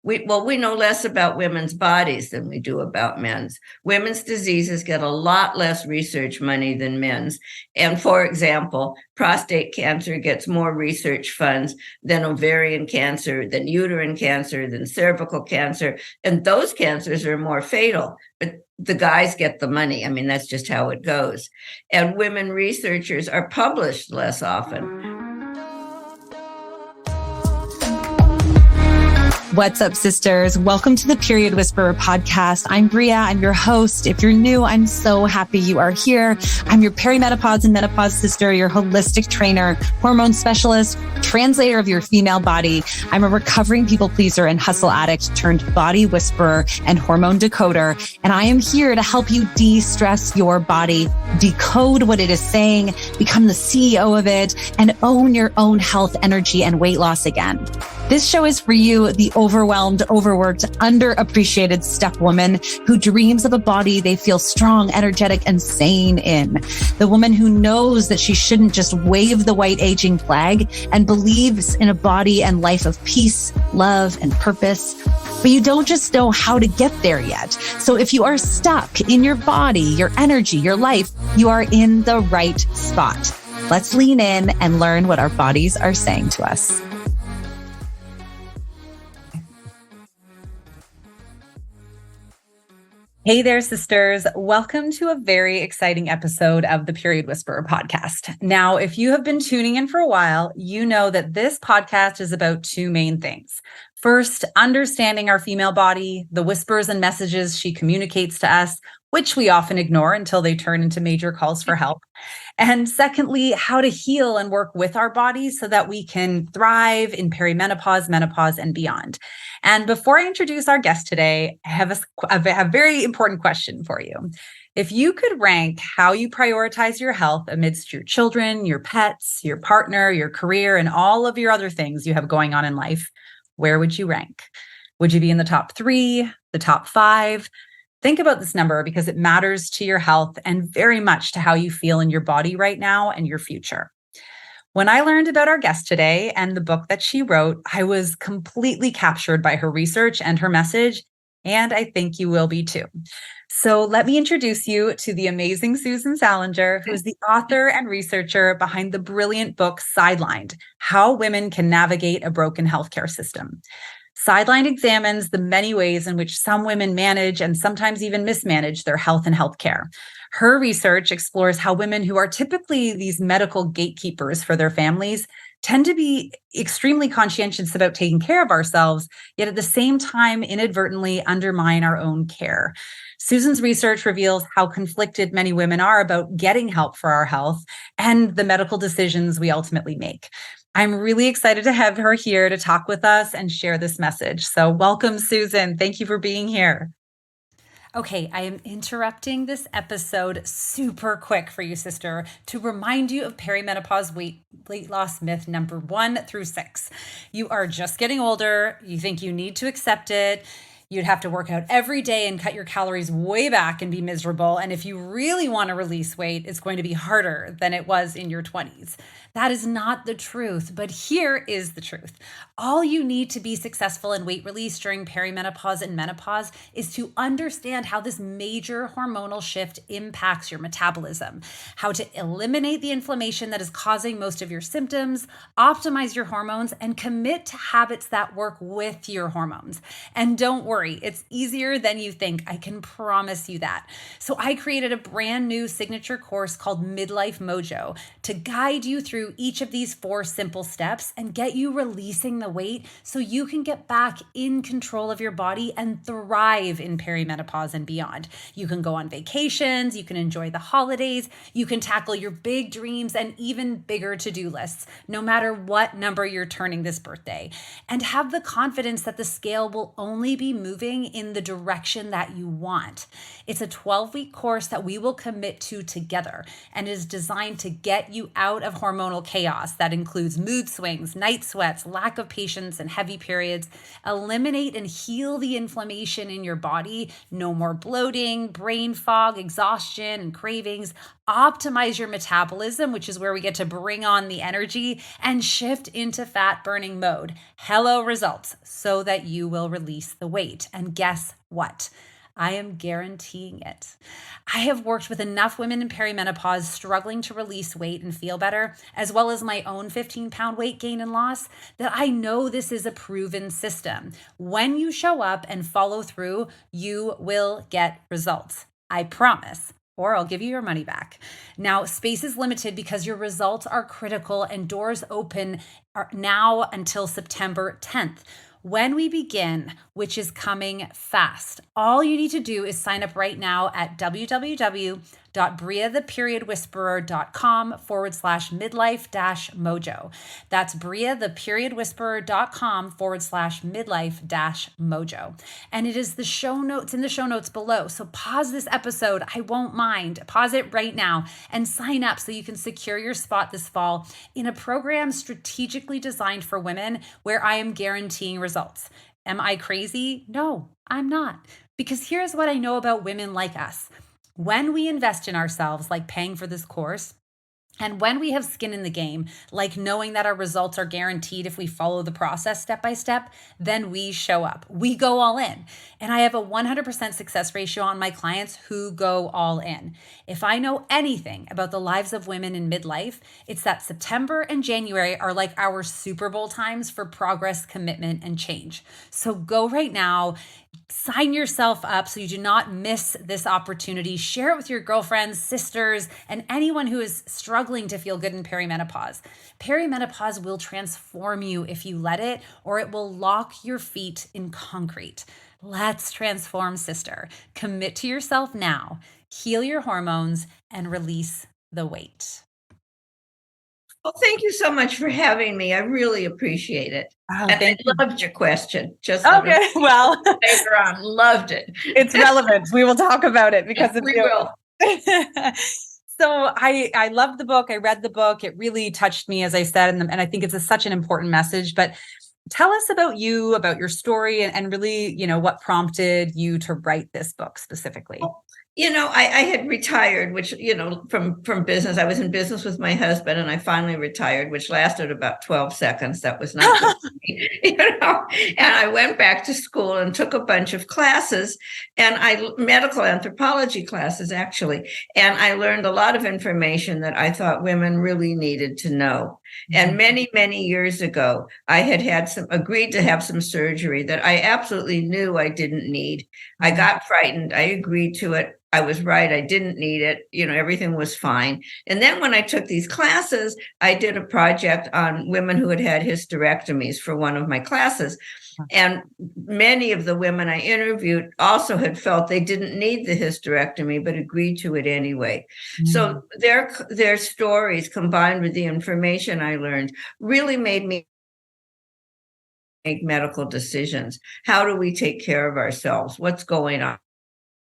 We know less about women's bodies than we do about men's. Women's diseases get a lot less research money than men's. And for example, prostate cancer gets more research funds than ovarian cancer, than uterine cancer, than cervical cancer. And those cancers are more fatal, but the guys get the money. I mean, that's just how it goes. And women researchers are published less often. What's up, sisters? Welcome to the Period Whisperer podcast. I'm Bria. I'm your host. If you're new, I'm so happy you are here. I'm your perimenopause and menopause sister, your holistic trainer, hormone specialist, translator of your female body. I'm a recovering people pleaser and hustle addict turned body whisperer and hormone decoder. And I am here to help you de-stress your body, decode what it is saying, become the CEO of it, and own your own health, energy, and weight loss again. This show is for you, the overwhelmed, overworked, underappreciated step woman who dreams of a body they feel strong, energetic, and sane in. The woman who knows that she shouldn't just wave the white aging flag and believes in a body and life of peace, love, and purpose. But you don't just know how to get there yet. So if you are stuck in your body, your energy, your life, you are in the right spot. Let's lean in and learn what our bodies are saying to us. Hey there, sisters. Welcome to a very exciting episode of the Period Whisperer podcast. Now, if you have been tuning in for a while, you know that this podcast is about two main things. First, understanding our female body, the whispers and messages she communicates to us, which we often ignore until they turn into major calls for help. And secondly, how to heal and work with our bodies so that we can thrive in perimenopause, menopause, and beyond. And before I introduce our guest today, I have a very important question for you. If you could rank how you prioritize your health amidst your children, your pets, your partner, your career, and all of your other things you have going on in life, where would you rank? Would you be in the top 3, the top 5? Think about this number because it matters to your health and very much to how you feel in your body right now and your future. When I learned about our guest today and the book that she wrote, I was completely captured by her research and her message, and I think you will be too. So let me introduce you to the amazing Susan Salenger, who is the author and researcher behind the brilliant book Sidelined: How Women Can Navigate a Broken Healthcare System. Sidelined examines the many ways in which some women manage and sometimes even mismanage their health and healthcare. Her research explores how women who are typically these medical gatekeepers for their families tend to be extremely conscientious about taking care of ourselves, yet at the same time inadvertently undermine our own care. Susan's research reveals how conflicted many women are about getting help for our health and the medical decisions we ultimately make. I'm really excited to have her here to talk with us and share this message. So welcome, Susan. Thank you for being here. Okay, I am interrupting this episode super quick for you, sister, to remind you of perimenopause weight loss myth number 1 through 6. You are just getting older. You think you need to accept it. You'd have to work out every day and cut your calories way back and be miserable. And if you really want to release weight, it's going to be harder than it was in your 20s. That is not the truth, but here is the truth. All you need to be successful in weight release during perimenopause and menopause is to understand how this major hormonal shift impacts your metabolism, how to eliminate the inflammation that is causing most of your symptoms, optimize your hormones, and commit to habits that work with your hormones. And don't worry, it's easier than you think. I can promise you that. So I created a brand new signature course called Midlife Mojo to guide you through each of these 4 simple steps and get you releasing the weight so you can get back in control of your body and thrive in perimenopause and beyond. You can go on vacations, you can enjoy the holidays, you can tackle your big dreams and even bigger to-do lists, no matter what number you're turning this birthday, and have the confidence that the scale will only be moving in the direction that you want. It's a 12-week course that we will commit to together and is designed to get you out of hormonal chaos that includes mood swings, night sweats, lack of patience, and heavy periods. Eliminate and heal the inflammation in your body. No more bloating, brain fog, exhaustion, and cravings. optimize your metabolism, which is where we get to bring on the energy, and shift into fat burning mode. Hello, results, so that you will release the weight. And guess what? I am guaranteeing it. I have worked with enough women in perimenopause struggling to release weight and feel better, as well as my own 15-pound weight gain and loss, that I know this is a proven system. When you show up and follow through, you will get results. I promise. Or I'll give you your money back. Now, space is limited because your results are critical and doors open now until September 10th. When we begin, which is coming fast, all you need to do is sign up right now at www.briatheperiodwhisperer.com/midlife-mojo. That's briatheperiodwhisperer.com/midlife-mojo. And it is the show notes in the show notes below. So pause this episode. I won't mind. Pause it right now and sign up so you can secure your spot this fall in a program strategically designed for women where I am guaranteeing results. Am I crazy? No, I'm not. Because here's what I know about women like us. When we invest in ourselves, like paying for this course, and when we have skin in the game, like knowing that our results are guaranteed if we follow the process step by step, then we show up. We go all in. And I have a 100% success ratio on my clients who go all in. If I know anything about the lives of women in midlife, it's that September and January are like our Super Bowl times for progress, commitment, and change. So go right now. Sign yourself up so you do not miss this opportunity. Share it with your girlfriends, sisters, and anyone who is struggling to feel good in perimenopause. Perimenopause will transform you if you let it, or it will lock your feet in concrete. Let's transform, sister. Commit to yourself now, heal your hormones, and release the weight. Well, thank you so much for having me. I really appreciate it. Oh, and thank you. Loved your question. Just okay. Well, later on, loved it. It's relevant. We will talk about it because we will. So I loved the book. I read the book. It really touched me, as I said, and I think it's such an important message. But tell us about you, about your story, and really, what prompted you to write this book specifically. I had retired, which, from business. I was in business with my husband, and I finally retired, which lasted about 12 seconds. That was not good for me, And I went back to school and took a bunch of classes, and medical anthropology classes, actually. And I learned a lot of information that I thought women really needed to know. And many, many years ago, I had agreed to have some surgery that I absolutely knew I didn't need. I got frightened. I agreed to it. I was right. I didn't need it. Everything was fine. And then when I took these classes, I did a project on women who had had hysterectomies for one of my classes. And many of the women I interviewed also had felt they didn't need the hysterectomy, but agreed to it anyway. So their stories combined with the information I learned really made me make medical decisions. How do we take care of ourselves? What's going on?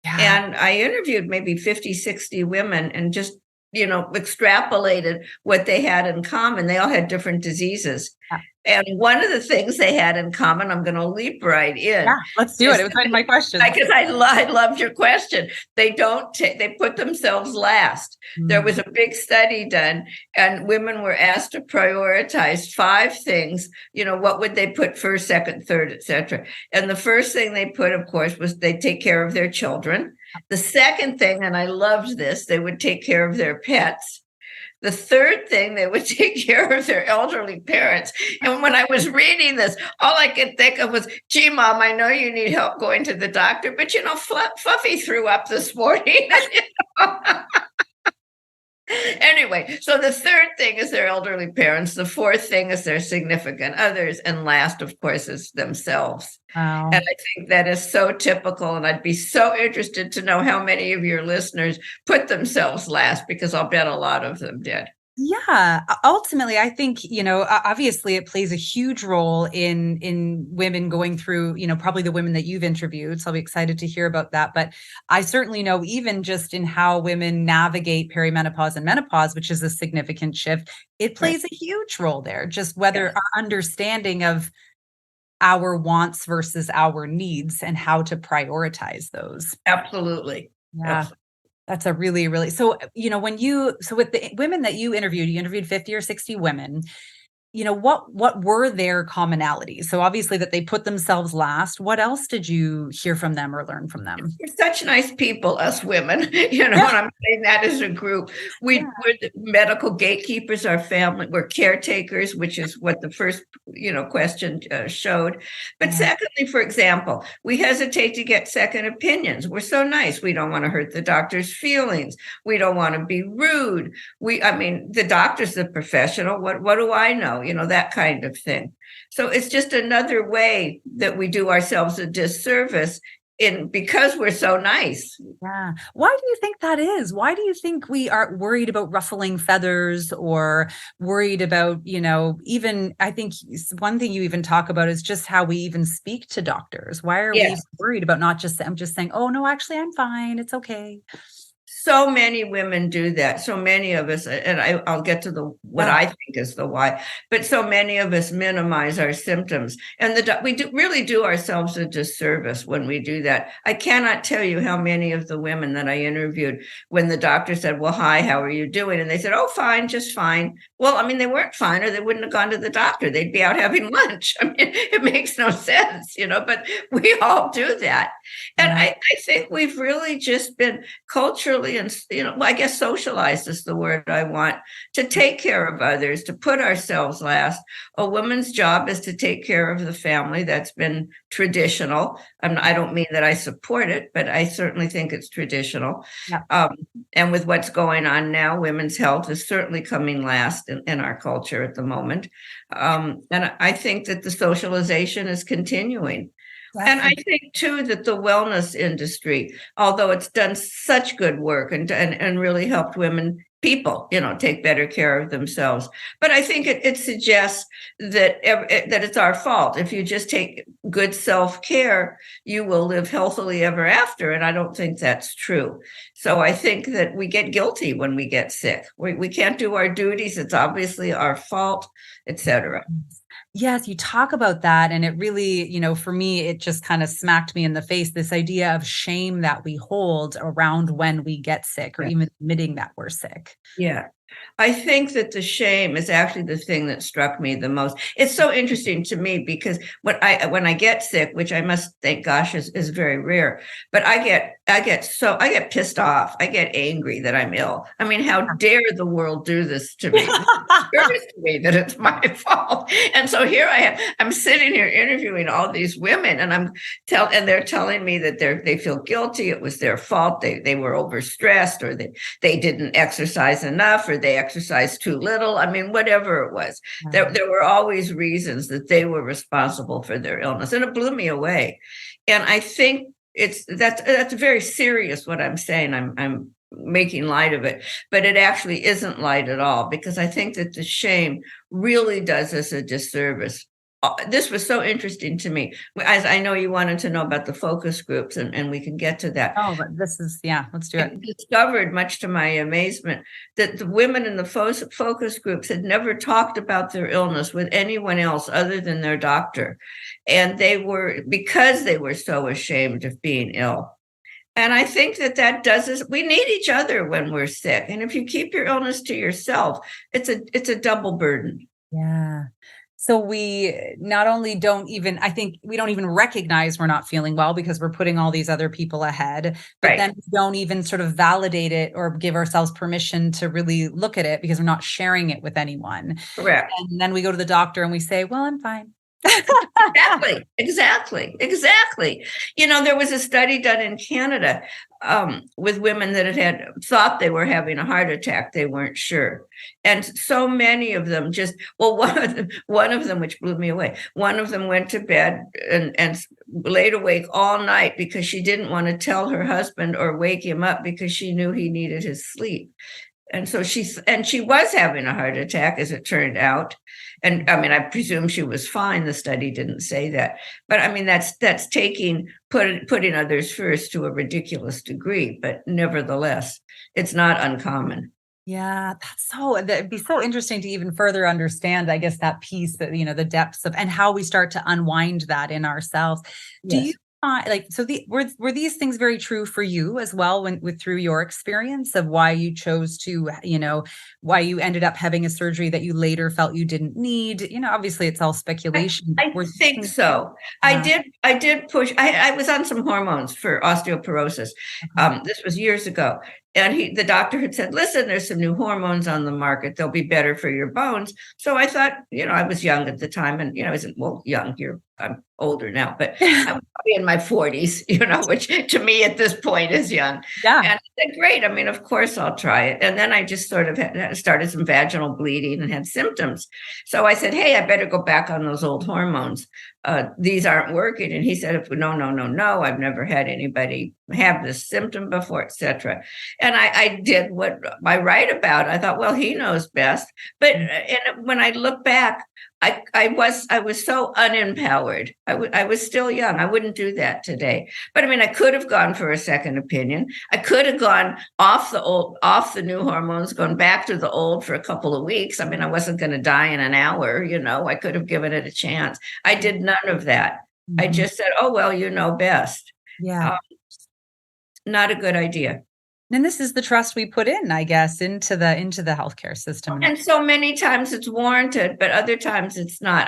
Yeah. And I interviewed maybe 50, 60 women and just, extrapolated what they had in common. They all had different diseases. Yeah. And one of the things they had in common, I'm going to leap right in. Yeah, let's do it. It was one of my questions. Because I loved your question. They they put themselves last. There was a big study done, and women were asked to prioritize 5 things. What would they put first, second, third, etc. And the first thing they put, of course, was they take care of their children. The second thing, and I loved this, they would take care of their pets. The third thing, they would take care of their elderly parents. And when I was reading this, all I could think of was, gee, Mom, I know you need help going to the doctor, but, Fluffy threw up this morning. Anyway, so the third thing is their elderly parents. The fourth thing is their significant others. And last, of course, is themselves. Wow. And I think that is so typical. And I'd be so interested to know how many of your listeners put themselves last, because I'll bet a lot of them did. Yeah. Ultimately, I think, obviously it plays a huge role in women going through, probably the women that you've interviewed. So I'll be excited to hear about that. But I certainly know even just in how women navigate perimenopause and menopause, which is a significant shift, it plays a huge role there. Just whether our understanding of our wants versus our needs and how to prioritize those. Absolutely. Yeah. That's a really, really, so, so with the women that you interviewed 50 or 60 women, what were their commonalities? So obviously that they put themselves last. What else did you hear from them or learn from them? We're such nice people, us women, and I'm saying that as a group. We're the medical gatekeepers, our family, we're caretakers, which is what the first, question showed. But secondly, for example, we hesitate to get second opinions. We're so nice. We don't want to hurt the doctor's feelings. We don't want to be rude. The doctor's the professional. What do I know? That kind of thing. So it's just another way that we do ourselves a disservice because we're so nice. Yeah. Why do you think that is? Why do you think we are worried about ruffling feathers or worried about, even, I think one thing you even talk about is just how we even speak to doctors. Why are we worried about not just, I'm just saying, oh no, actually I'm fine. It's okay. So many women do that. So many of us, and I'll get to what I think is the why, but so many of us minimize our symptoms, and we really do ourselves a disservice when we do that. I cannot tell you how many of the women that I interviewed, when the doctor said, well, hi, how are you doing? And they said, oh, fine, just fine. Well, they weren't fine, or they wouldn't have gone to the doctor. They'd be out having lunch. It makes no sense, but we all do that. And I think we've really just been culturally and, I guess socialized is the word I want, to take care of others, to put ourselves last. A woman's job is to take care of the family. That's been traditional. I don't mean that I support it, but I certainly think it's traditional. Yeah. And with what's going on now, women's health is certainly coming last in our culture at the moment. And I think that the socialization is continuing. And I think, too, that the wellness industry, although it's done such good work and really helped people, take better care of themselves. But I think it suggests that it's our fault. If you just take good self-care, you will live healthily ever after. And I don't think that's true. So I think that we get guilty when we get sick. We can't do our duties. It's obviously our fault, etc. Yes, you talk about that. And it really, for me, it just kind of smacked me in the face, this idea of shame that we hold around when we get sick or even admitting that we're sick. Yeah. I think that the shame is actually the thing that struck me the most. It's so interesting to me because when I get sick, which I must thank gosh is very rare, but I get pissed off. I get angry that I'm ill. How dare the world do this to me? It to me that it's my fault. And so here I'm sitting here interviewing all these women, and they're telling me that they feel guilty. It was their fault. They were overstressed, or they didn't exercise enough, or they exercised too little. Whatever it was, there were always reasons that they were responsible for their illness, and it blew me away. And I think that's very serious what I'm saying. I'm making light of it, but it actually isn't light at all, because I think that the shame really does us a disservice. This was so interesting to me. As I know you wanted to know about the focus groups, and we can get to that. Oh, but let's do it. I discovered, much to my amazement, that the women in the focus groups had never talked about their illness with anyone else other than their doctor. And because they were so ashamed of being ill. And I think that we need each other when we're sick. And if you keep your illness to yourself, it's a double burden. Yeah. So we not only I think we don't even recognize we're not feeling well because we're putting all these other people ahead, but then we don't even sort of validate it or give ourselves permission to really look at it because we're not sharing it with anyone. Correct. And then we go to the doctor and we say, well, I'm fine. Exactly. There was a study done in Canada with women that had thought they were having a heart attack. They weren't sure. And so many of them one of them, which blew me away, one of them went to bed and laid awake all night because she didn't want to tell her husband or wake him up because she knew he needed his sleep. And so she was having a heart attack, as it turned out. And I presume she was fine. The study didn't say that, but that's putting others first to a ridiculous degree. But nevertheless, it's not uncommon. Yeah, that'd be so interesting to even further understand, I guess, that piece that, the depths of and how we start to unwind that in ourselves. Yes. were these things very true for you as well through your experience of why you chose to, why you ended up having a surgery that you later felt you didn't need? Obviously it's all speculation. I think so. I did push. I was on some hormones for osteoporosis. This was years ago. And the doctor had said, listen, there's some new hormones on the market. They'll be better for your bones. So I thought, I was young at the time, and, I wasn't, young here. I'm older now, but I was probably in my 40s, which to me at this point is young. Yeah. And I said, great. I mean, of course I'll try it. And then I just sort of started some vaginal bleeding and had symptoms. So I said, hey, I better go back on those old hormones. These aren't working. And he said, no, I've never had anybody have this symptom before, etc. And I did what I write about. I thought, well, he knows best. But when I look back, I was so unempowered. I was still young. I wouldn't do that today. But I mean, I could have gone for a second opinion. I could have gone off the new hormones, gone back to the old for a couple of weeks. I mean, I wasn't going to die in an hour. I could have given it a chance. I did none of that. Mm-hmm. I just said, oh, well, you know best. Yeah. Not a good idea. And this is the trust we put in, I guess, into the healthcare system. And so many times it's warranted, but other times it's not.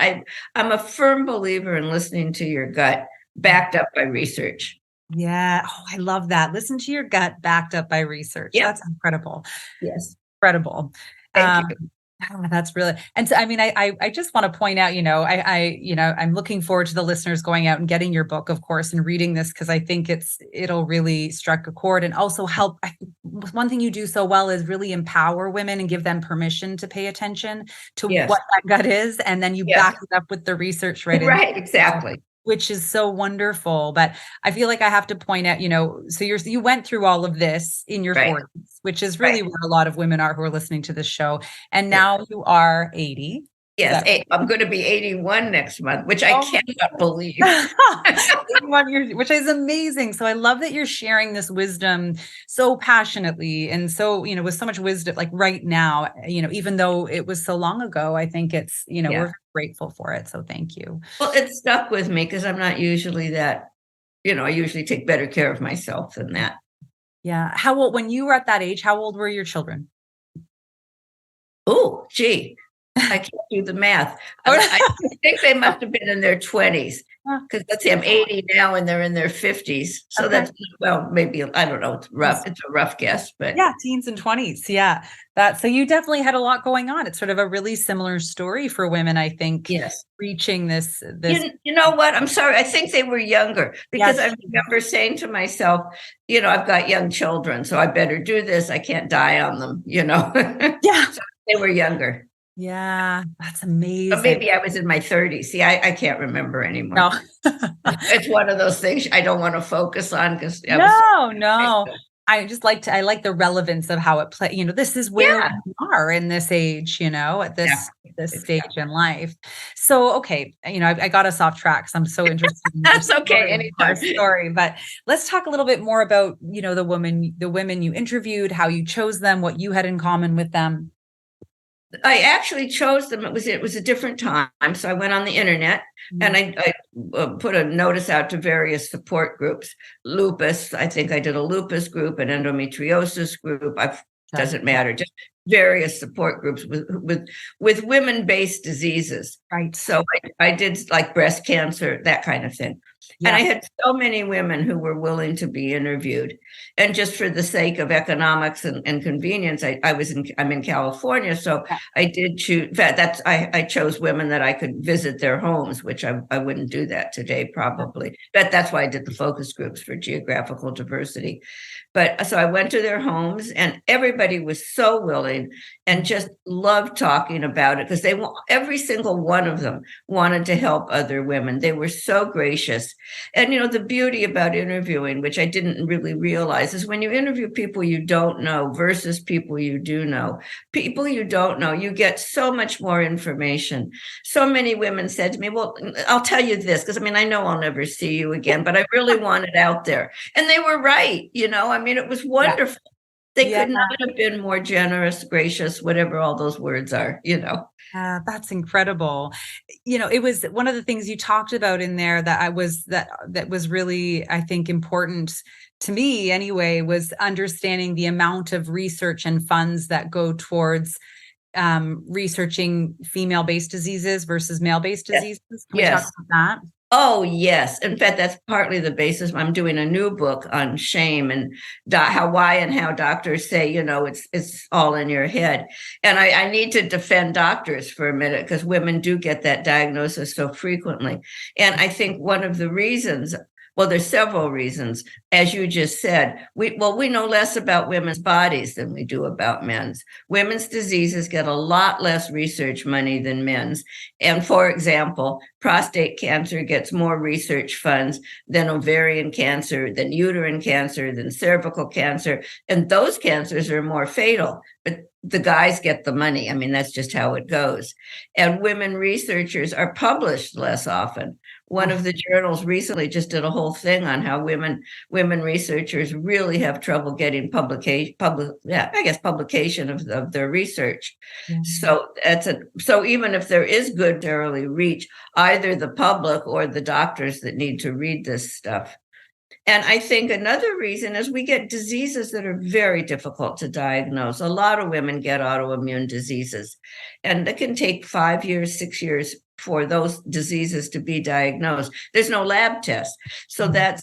I'm a firm believer in listening to your gut, backed up by research. Yeah. Oh, I love that. Listen to your gut, backed up by research. Yeah. That's incredible. Yes. Incredible. Thank you. That's really, and so, I mean, I just want to point out, I'm looking forward to the listeners going out and getting your book, of course, and reading this, because I think it'll really strike a chord and also help. One thing you do so well is really empower women and give them permission to pay attention to what that gut is. And then you back it up with the research, right? Right. Exactly. Which is so wonderful. But I feel like I have to point out, so you went through all of this in your 40s, which is really where a lot of women are who are listening to this show. And now you are 80. Yes, I'm going to be 81 next month, which I cannot believe. 81 years, which is amazing. So I love that you're sharing this wisdom so passionately and so, with so much wisdom, like right now, even though it was so long ago, I think it's, we're grateful for it. So thank you. Well, it stuck with me because I'm not usually that, I usually take better care of myself than that. Yeah. How old, when you were at that age, how old were your children? Oh, gee. I can't do the math. I think they must have been in their 20s because let's see, I'm 80 now and they're in their 50s. So that's, maybe, I don't know. It's rough. It's a rough guess, but yeah, teens and 20s. Yeah. So you definitely had a lot going on. It's sort of a really similar story for women, I think. Yes. Reaching this. You know what? I'm sorry. I think they were younger because I remember saying to myself, I've got young children, so I better do this. I can't die on them, Yeah. So they were younger. Yeah, that's amazing. But maybe I was in my 30s. See, I can't remember anymore. No. It's one of those things I don't want to focus on because no. I like the relevance of how it plays. This is where we are in this age, at this stage in life. So, okay, I got us off track. So I'm so interested in that's okay. Our story, but let's talk a little bit more about, the women you interviewed, how you chose them, what you had in common with them. I actually chose them. It was a different time. So I went on the internet and I put a notice out to various support groups. Lupus, I think I did a lupus group, an endometriosis group. Doesn't matter. Just various support groups with women-based diseases. Right. So I did like breast cancer, that kind of thing. Yeah. And I had so many women who were willing to be interviewed. And just for the sake of economics and convenience, I'm in California. So I did choose I chose women that I could visit their homes, which I wouldn't do that today, probably. But that's why I did the focus groups for geographical diversity. But so I went to their homes and everybody was so willing and just loved talking about it because every single one of them wanted to help other women. They were so gracious. And, the beauty about interviewing, which I didn't really realize, is when you interview people you don't know versus people you do know, people you don't know, you get so much more information. So many women said to me, well, I'll tell you this, because I know I'll never see you again, but I really want it out there. And they were right. It was wonderful. They Yeah. could not have been more generous, gracious, whatever all those words are, you know. That's incredible. It was one of the things you talked about in there that was really, I think, important to me anyway, was understanding the amount of research and funds that go towards researching female-based diseases versus male-based Yes. diseases. Can we talk Yes. about that? Oh, yes. In fact, that's partly the basis. I'm doing a new book on shame and how doctors say, it's all in your head. And I need to defend doctors for a minute because women do get that diagnosis so frequently. And I think one of the reasons, well, there's several reasons, as you just said, we know less about women's bodies than we do about men's. Women's diseases get a lot less research money than men's. And for example, prostate cancer gets more research funds than ovarian cancer, than uterine cancer, than cervical cancer. And those cancers are more fatal, but the guys get the money. I mean, that's just how it goes. And women researchers are published less often. One of the journals recently just did a whole thing on how women researchers really have trouble getting publication of their research. Mm-hmm. So even if there is good early reach, either the public or the doctors that need to read this stuff. And I think another reason is we get diseases that are very difficult to diagnose. A lot of women get autoimmune diseases, and it can take 5 years, 6 years for those diseases to be diagnosed. There's no lab test. So that's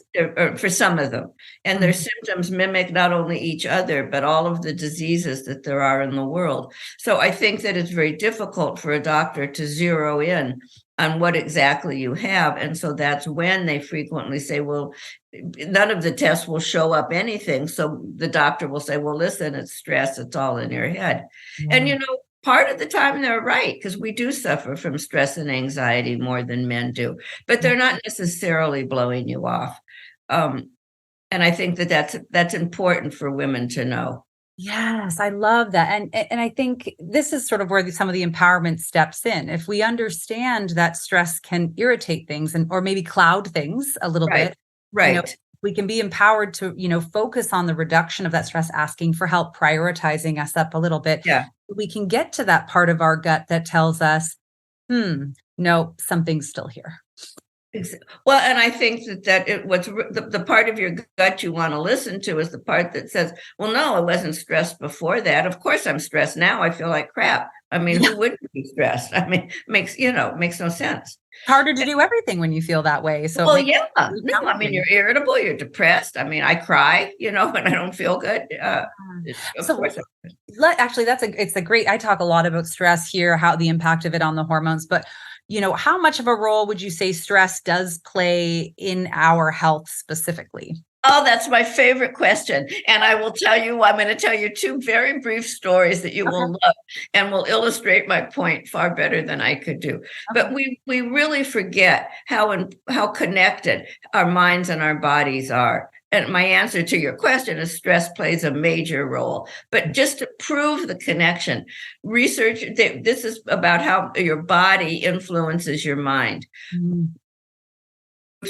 for some of them. And their symptoms mimic not only each other, but all of the diseases that there are in the world. So I think that it's very difficult for a doctor to zero in on what exactly you have. And so that's when they frequently say, well, none of the tests will show up anything. So the doctor will say, well, listen, it's stress. It's all in your head. And, part of the time they're right, because we do suffer from stress and anxiety more than men do, but they're not necessarily blowing you off. And I think that's important for women to know. Yes, I love that. And I think this is sort of where some of the empowerment steps in. If we understand that stress can irritate things or maybe cloud things a little bit, right. We can be empowered to, focus on the reduction of that stress, asking for help, prioritizing us up a little bit. Yeah. We can get to that part of our gut that tells us, no, something's still here. Well, and I think what's the part of your gut you want to listen to is the part that says, well, no, I wasn't stressed before that. Of course I'm stressed now. I feel like crap. I mean, who wouldn't be stressed? I mean, makes no sense. Harder to do everything when you feel that way. So, well, yeah, no, I mean, you're irritable, you're depressed. I mean, I cry, when I don't feel good. Of course. Actually, it's a great, I talk a lot about stress here, how the impact of it on the hormones, but how much of a role would you say stress does play in our health specifically? Oh, that's my favorite question. And I'm going to tell you two very brief stories that you will love and will illustrate my point far better than I could do. But we really forget how connected our minds and our bodies are. And my answer to your question is stress plays a major role. But just to prove the connection, this is about how your body influences your mind. Mm-hmm.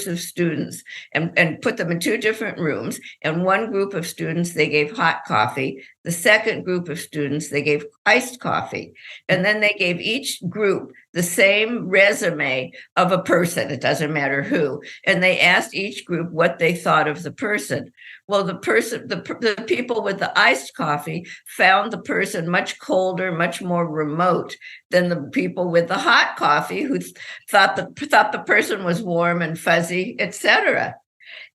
Of students and put them in two different rooms. And one group of students, they gave hot coffee. The second group of students, they gave iced coffee. And then they gave each group the same resume of a person. It doesn't matter who. And they asked each group what they thought of the person. Well, the people with the iced coffee found the person much colder, much more remote than the people with the hot coffee who thought the person was warm and fuzzy, etc.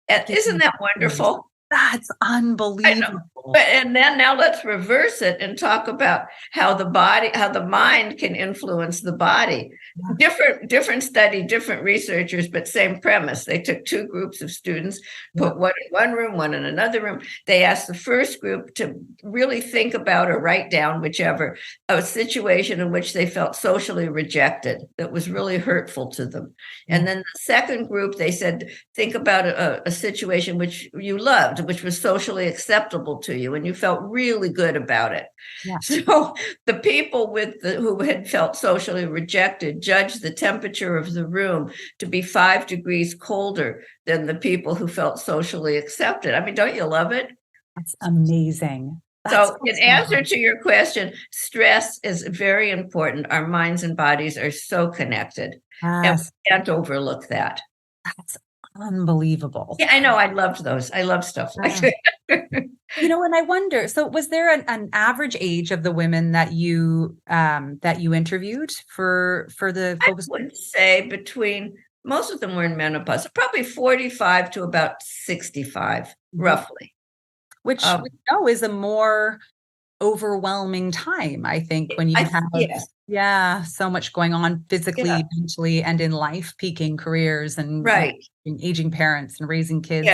And isn't that wonderful? That's unbelievable. And then now let's reverse it and talk about how the mind can influence the body. Different study, different researchers, but same premise. They took two groups of students, put one in one room, one in another room. They asked the first group to really think about or write down whichever, a situation in which they felt socially rejected that was really hurtful to them. And then the second group, they said, think about a situation which you loved, which was socially acceptable to you, and you felt really good about it. Yeah. So the people who had felt socially rejected judged the temperature of the room to be 5 degrees colder than the people who felt socially accepted. I mean, don't you love it? That's amazing. So in answer to your question, stress is very important. Our minds and bodies are so connected. And we can't overlook that. That's unbelievable. Yeah, I know. I loved those. I love stuff like that. And I wonder, so was there an average age of the women that you interviewed for the focus? I would say most of them were in menopause, probably 45 to about 65, roughly. Which we know is a more overwhelming time, I think, when you have so much going on physically, mentally, and in life, peaking careers and aging parents and raising kids.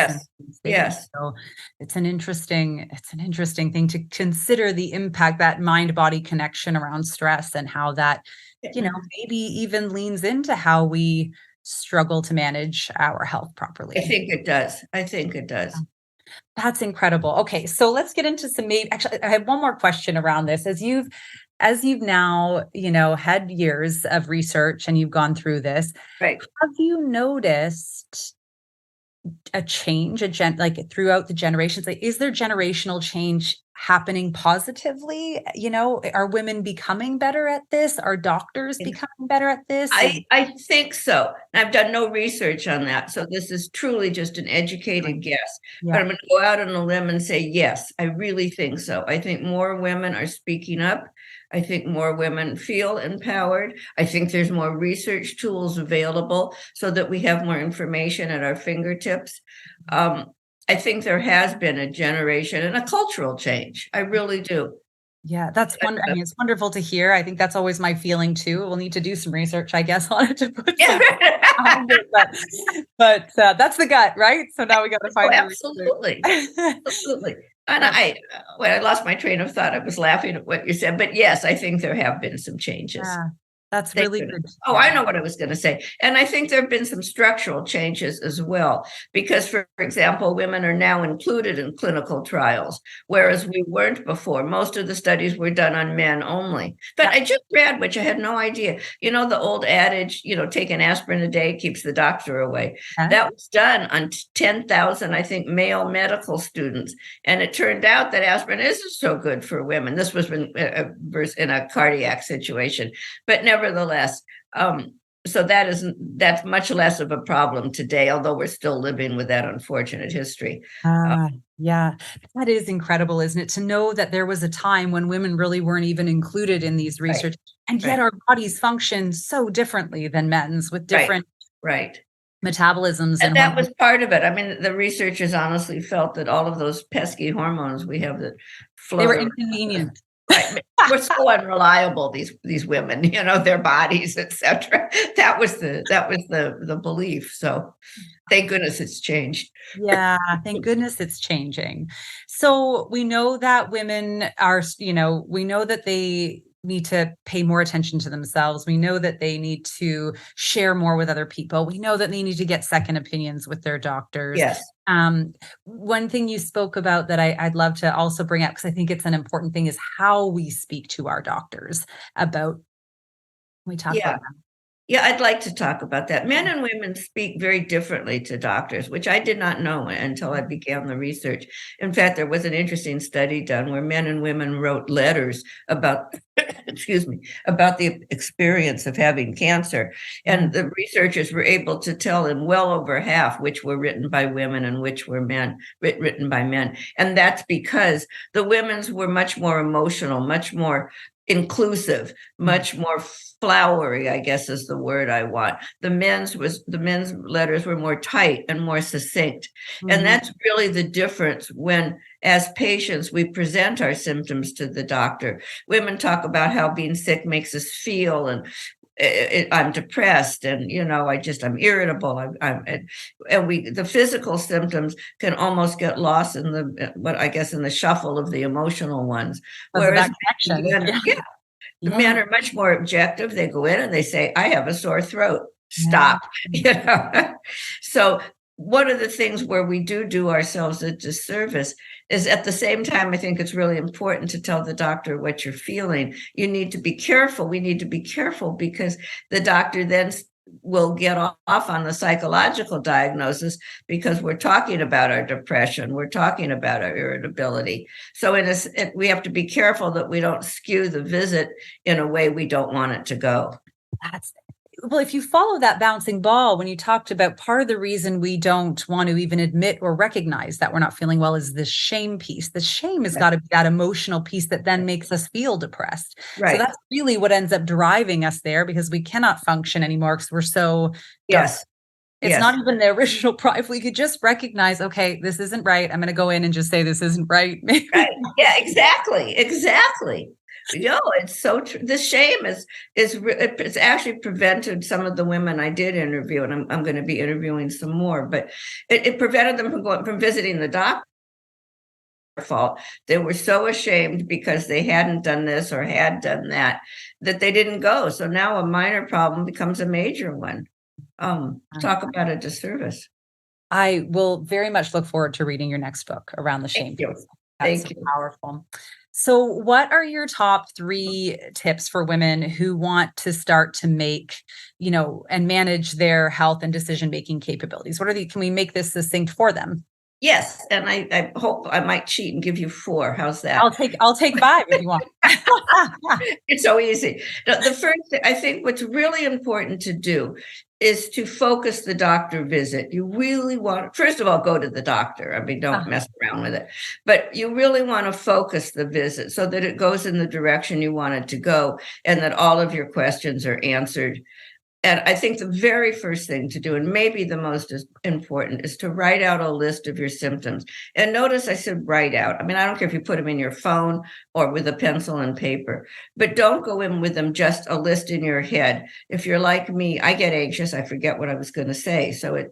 So it's an interesting thing to consider, the impact, that mind-body connection around stress, and how that, maybe even leans into how we struggle to manage our health properly. I think it does. That's incredible. Okay, so let's get into actually, I have one more question around this. As you've now, had years of research and you've gone through this, have you noticed a change, throughout the generations? Like, is there generational change happening positively? Are women becoming better at this? Are doctors becoming better at this? I think so. I've done no research on that. So this is truly just an educated guess. But I'm going to go out on a limb and say, yes, I really think so. I think more women are speaking up. I think more women feel empowered. I think there's more research tools available so that we have more information at our fingertips. I think there has been a generation and a cultural change. I really do. Yeah, that's wonderful. I mean, it's wonderful to hear. I think that's always my feeling too. We'll need to do some research, I guess, on it to put behind it, but that's the gut, right? So now we got to find absolutely. Absolutely. And when I lost my train of thought, I was laughing at what you said. But yes, I think there have been some changes. Yeah, that's really good. Oh, I know what I was going to say. And I think there have been some structural changes as well, because, for example, women are now included in clinical trials, whereas we weren't before. Most of the studies were done on men only. But I just read, which I had no idea, the old adage, take an aspirin a day keeps the doctor away. That was done on 10,000, I think, male medical students. And it turned out that aspirin isn't so good for women. This was in a cardiac situation. But nevertheless, so that's much less of a problem today, although we're still living with that unfortunate history. Yeah, that is incredible, isn't it? To know that there was a time when women really weren't even included in these research, and yet our bodies function so differently than men's, with different metabolisms. And that was part of it. I mean, the researchers honestly felt that all of those pesky hormones we have that flow, they were inconvenient. We're so unreliable, these women, their bodies, etc. That was the belief. So thank goodness it's changed. Yeah, thank goodness it's changing. So we know that women are, we know that they need to pay more attention to themselves. We know that they need to share more with other people. We know that they need to get second opinions with their doctors. Yes. One thing you spoke about that I'd love to also bring up, because I think it's an important thing, is how we speak to our doctors about. We talk about that. Yeah, I'd like to talk about that. Men and women speak very differently to doctors, which I did not know until I began the research. In fact, there was an interesting study done where men and women wrote letters about, about the experience of having cancer. And the researchers were able to tell in well over half which were written by women and which were written by men. And that's because the women's were much more emotional, much more inclusive, much more flowery, I guess is the word I want. The men's letters were more tight and more succinct. And that's really the difference when, as patients, we present our symptoms to the doctor. Women talk about how being sick makes us feel, and I'm depressed, and I'm irritable. The physical symptoms can almost get lost in the shuffle of the emotional ones. Whereas the men are much more objective. They go in and they say, "I have a sore throat. Stop." So one of the things where we do ourselves a disservice is, at the same time, I think it's really important to tell the doctor what you're feeling. You need to be careful. We need to be careful, because the doctor then will get off on the psychological diagnosis because we're talking about our depression, we're talking about our irritability. So we have to be careful that we don't skew the visit in a way we don't want it to go. Well, if you follow that bouncing ball, when you talked about part of the reason we don't want to even admit or recognize that we're not feeling well is the shame piece. The shame has got to be that emotional piece that then makes us feel depressed. Right. So that's really what ends up driving us there, because we cannot function anymore because we're so dark. Yes. It's not even the original. If we could just recognize, okay, this isn't right. I'm going to go in and just say this isn't right. Right. Yeah, exactly. It's so true. The shame it's actually prevented some of the women I did interview, and I'm going to be interviewing some more, but it prevented them from visiting the doctor. Fault. They were so ashamed because they hadn't done this or had done that they didn't go. So now a minor problem becomes a major one. Talk about a disservice. I will very much look forward to reading your next book around the shame piece. Thank you. Powerful. So what are your top 3 tips for women who want to start to make, and manage their health and decision-making capabilities? Can we make this succinct for them? Yes. And I hope I might cheat and give you 4. How's that? I'll take 5 if you want. It's so easy. The first thing, I think what's really important to do is to focus the doctor visit. You really want, first of all, go to the doctor. I mean, don't mess around with it, but you really want to focus the visit so that it goes in the direction you want it to go and that all of your questions are answered. And I think the very first thing to do, and maybe the most important, is to write out a list of your symptoms. And notice I said write out. I mean, I don't care if you put them in your phone or with a pencil and paper, but don't go in with them just a list in your head. If you're like me, I get anxious. I forget what I was going to say. So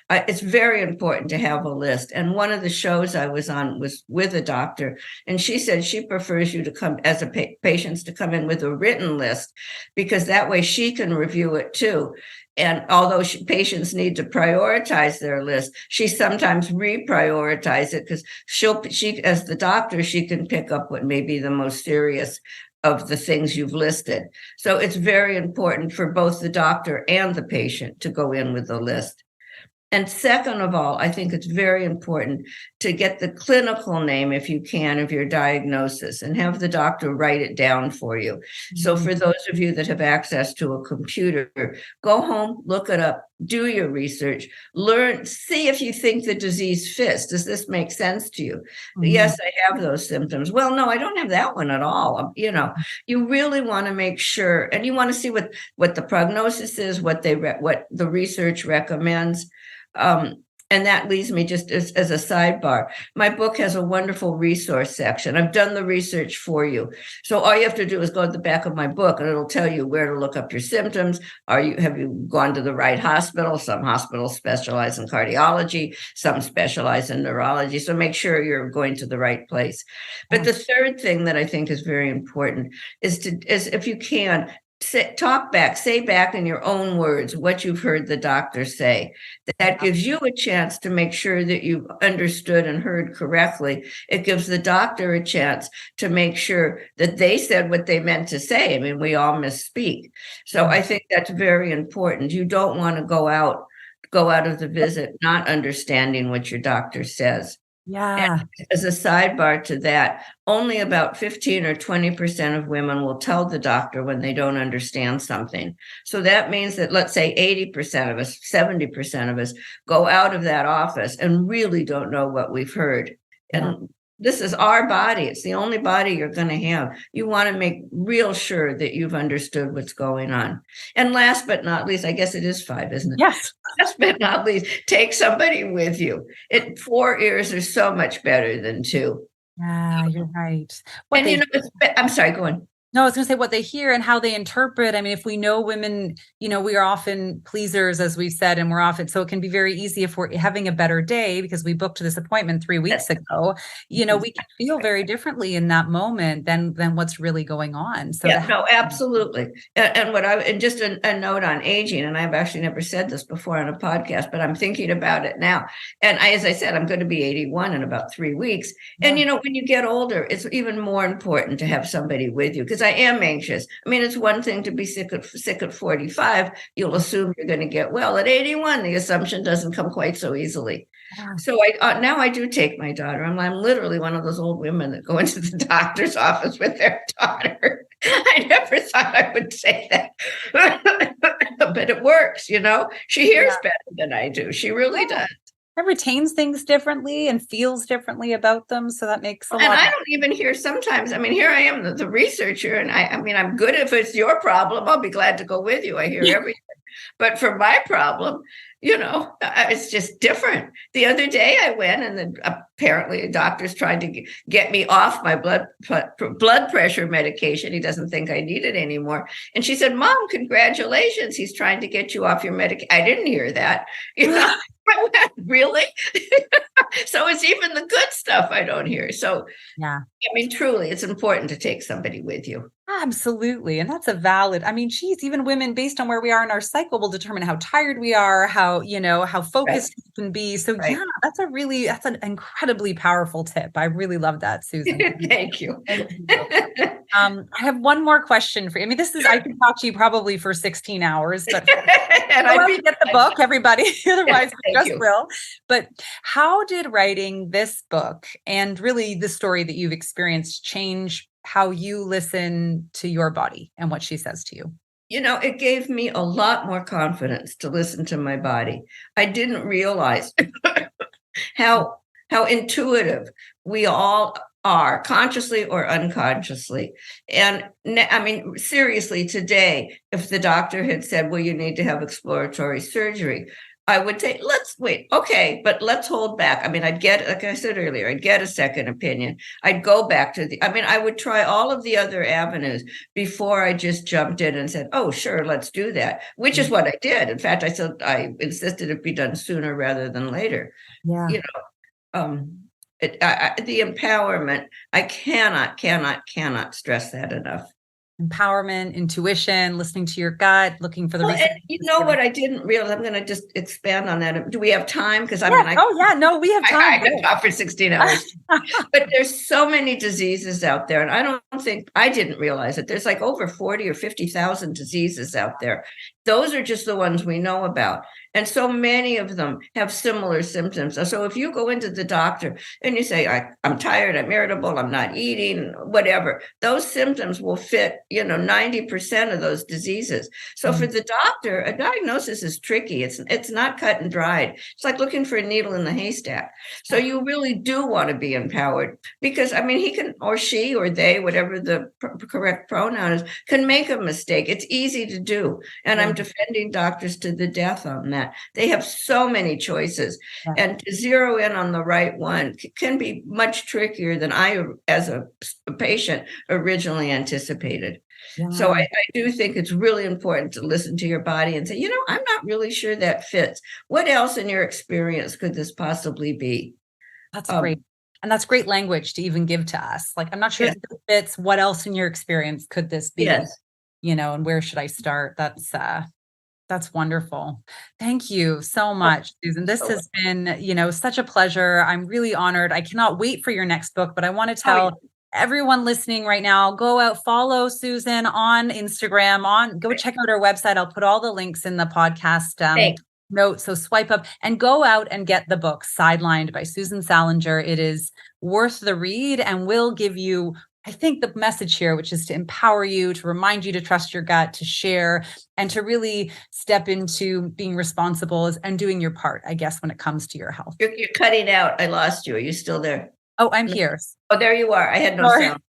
it's very important to have a list. And one of the shows I was on was with a doctor, and she said she prefers you to come as patients to come in with a written list, because that way she can review it too. And although patients need to prioritize their list, she sometimes reprioritize it because she as the doctor, she can pick up what may be the most serious of the things you've listed. So it's very important for both the doctor and the patient to go in with the list. And second of all, I think it's very important to get the clinical name, if you can, of your diagnosis and have the doctor write it down for you. Mm-hmm. So for those of you that have access to a computer, go home, look it up, do your research, learn, see if you think the disease fits. Does this make sense to you? Mm-hmm. Yes, I have those symptoms. Well, no, I don't have that one at all. You really want to make sure, and you want to see what the prognosis is, what the research recommends. And that leads me just as a sidebar. My book has a wonderful resource section. I've done the research for you. So all you have to do is go to the back of my book and it'll tell you where to look up your symptoms. Have you gone to the right hospital? Some hospitals specialize in cardiology, some specialize in neurology. So make sure you're going to the right place. But the third thing that I think is very important is if you can, say back in your own words what you've heard the doctor say. That gives you a chance to make sure that you've understood and heard correctly. It gives the doctor a chance to make sure that they said what they meant to say. I mean, we all misspeak. So I think that's very important. You don't want to go out of the visit not understanding what your doctor says. Yeah. And as a sidebar to that, only about 15 or 20% of women will tell the doctor when they don't understand something. So that means that, let's say 80% of us, 70% of us go out of that office and really don't know what we've heard. And this is our body. It's the only body you're going to have. You want to make real sure that you've understood what's going on. And last but not least, I guess it is 5, isn't it? Yes. Last but not least, take somebody with you. 4 ears are so much better than 2. Yeah, you're right. I'm sorry, go on. No, I was going to say what they hear and how they interpret. I mean, if we know women, we are often pleasers, as we've said, and so it can be very easy if we're having a better day because we booked this appointment 3 weeks ago, we can feel very differently in that moment than what's really going on. So no, absolutely. And just a note on aging, and I've actually never said this before on a podcast, but I'm thinking about it now. And as I said, I'm going to be 81 in about 3 weeks. And, when you get older, it's even more important to have somebody with you, because I am anxious. I mean, it's one thing to be sick at 45. You'll assume you're going to get well. At 81, the assumption doesn't come quite so easily. Yeah. So now I do take my daughter. I'm literally one of those old women that go into the doctor's office with their daughter. I never thought I would say that, but it works. She hears better than I do. She really does. And retains things differently and feels differently about them. So that makes a lot. And I don't even hear sometimes. I mean, here I am, the researcher, and I mean, I'm good if it's your problem. I'll be glad to go with you. I hear everything. But for my problem, it's just different. The other day I went, and then apparently a doctor's trying to get me off my blood pressure medication. He doesn't think I need it anymore. And she said, "Mom, congratulations. He's trying to get you off your medication." I didn't hear that. I went, really? So it's even the good stuff I don't hear. So, yeah. I mean, truly, it's important to take somebody with you. Absolutely. And that's even women, based on where we are in our cycle, will determine how tired we are, how focused we can be. So that's an incredibly powerful tip. I really love that, Susan. Thank you. I have one more question for you. I mean, I could talk to you probably for 16 hours, but and I get the book, everybody. Otherwise, we just you. will. But how did writing this book and really the story that you've experienced change how you listen to your body and what she says to you? It gave me a lot more confidence to listen to my body. I didn't realize how intuitive we all are, consciously or unconsciously. And I mean, seriously, today, if the doctor had said, well, you need to have exploratory surgery, I would say, let's wait. Okay, but let's hold back. I mean, like I said earlier, I'd get a second opinion. I'd go back I would try all of the other avenues before I just jumped in and said, oh, sure, let's do that, which is what I did. In fact, I insisted it be done sooner rather than later. Yeah. The empowerment, I cannot stress that enough. Empowerment, intuition, listening to your gut, looking for the reason. What I didn't realize, I'm going to just expand on that. Do we have time? Because we have time. I could talk for 16 hours. But there's so many diseases out there. And I didn't realize it. There's like over 40 or 50,000 diseases out there. Those are just the ones we know about. And so many of them have similar symptoms. So if you go into the doctor and you say, I'm tired, I'm irritable, I'm not eating, whatever, those symptoms will fit, 90% of those diseases. So for the doctor, a diagnosis is tricky. It's not cut and dried. It's like looking for a needle in the haystack. So you really do want to be empowered because, I mean, he can, or she, or they, whatever the correct pronoun is, can make a mistake. It's easy to do. And I'm defending doctors to the death on that. They have so many choices, and to zero in on the right one can be much trickier than I, as a patient, originally anticipated. Yeah. So I do think it's really important to listen to your body and say, I'm not really sure that fits. What else in your experience could this possibly be? That's great. And that's great language to even give to us. Like, I'm not sure if it fits. What else in your experience could this be? Yes. And where should I start? That's wonderful. Thank you so much, Susan. This has been, such a pleasure. I'm really honored. I cannot wait for your next book, but I want to tell everyone listening right now, go out, follow Susan on Instagram, go check out her website. I'll put all the links in the podcast note. So swipe up and go out and get the book, Sidelined by Susan Salenger. It is worth the read and will give you, I think, the message here, which is to empower you, to remind you to trust your gut, to share, and to really step into being responsible and doing your part, I guess, when it comes to your health. You're cutting out. I lost you. Are you still there? Oh, I'm here. Oh, there you are. I had no sound.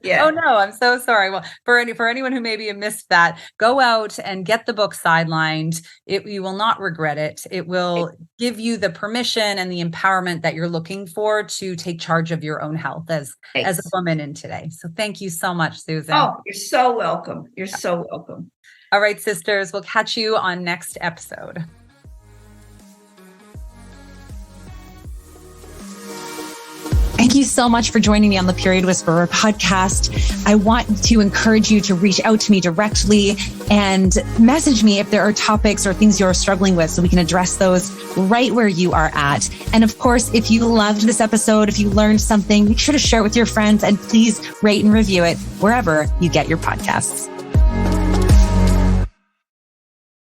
Yeah. Oh, no, I'm so sorry. Well, for anyone who maybe missed that, go out and get the book Sidelined. You will not regret it. It will give you the permission and the empowerment that you're looking for to take charge of your own health as a woman in today. So thank you so much, Susan. Oh, you're so welcome. You're so welcome. All right, sisters, we'll catch you on next episode. Thank you so much for joining me on the Period Whisperer podcast. I want to encourage you to reach out to me directly and message me if there are topics or things you're struggling with so we can address those right where you are at. And of course, if you loved this episode, if you learned something, make sure to share it with your friends and please rate and review it wherever you get your podcasts.